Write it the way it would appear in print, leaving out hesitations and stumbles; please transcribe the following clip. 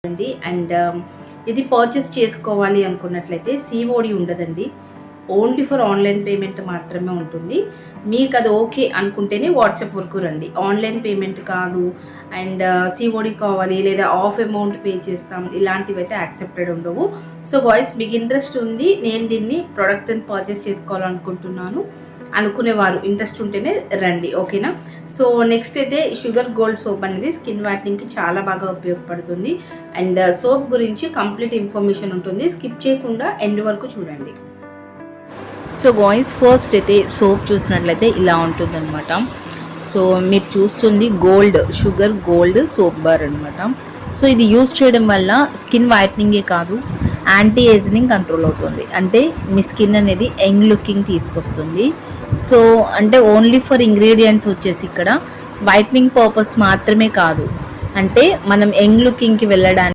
అండి. అండ్ ఇది పర్చేస్ చేసుకోవాలి అనుకున్నట్లయితే సిఓడి ఉండదండి. ఓన్లీ ఫర్ ఆన్లైన్ పేమెంట్ మాత్రమే ఉంటుంది. మీకు అది ఓకే అనుకుంటేనే వాట్సాప్ వరకు రండి. ఆన్లైన్ పేమెంట్ కాదు అండ్ సిఓడి కావాలి లేదా ఆఫ్ అమౌంట్ పే చేస్తాం, ఇలాంటివి అయితే యాక్సెప్టెడ్ ఉండవు. సో గాయ్స్, మీకు ఇంట్రెస్ట్ ఉంది, నేను దీన్ని ప్రోడక్ట్ని పర్చేస్ చేసుకోవాలనుకుంటున్నాను అనుకునేవారు ఇంట్రెస్ట్ ఉంటేనే రండి, ఓకేనా. సో నెక్స్ట్ అయితే షుగర్ గోల్డ్ సోప్ అనేది స్కిన్ వైట్నింగ్కి చాలా బాగా ఉపయోగపడుతుంది. అండ్ సోప్ గురించి కంప్లీట్ ఇన్ఫర్మేషన్ ఉంటుంది, స్కిప్ చేయకుండా ఎండ్ వరకు చూడండి. సో బాయ్స్, ఫస్ట్ అయితే సోప్ చూసినట్లయితే ఇలా ఉంటుందన్నమాట. సో మీరు చూస్తుంది షుగర్ గోల్డ్ సోప్ బార్ అనమాట. సో ఇది యూజ్ చేయడం వల్ల స్కిన్ వైట్నింగే కాదు, యాంటీ ఏజింగ్ కంట్రోల్ అవుతుంది. అంటే మీ స్కిన్ అనేది యంగ్ లుకింగ్ తీసుకొస్తుంది. సో అంటే ఓన్లీ ఫర్ ఇంగ్రీడియంట్స్ వచ్చేసి ఇక్కడ వైట్నింగ్ పర్పస్ మాత్రమే కాదు, అంటే మనం యంగ్ లుకింగ్కి వెళ్ళడానికి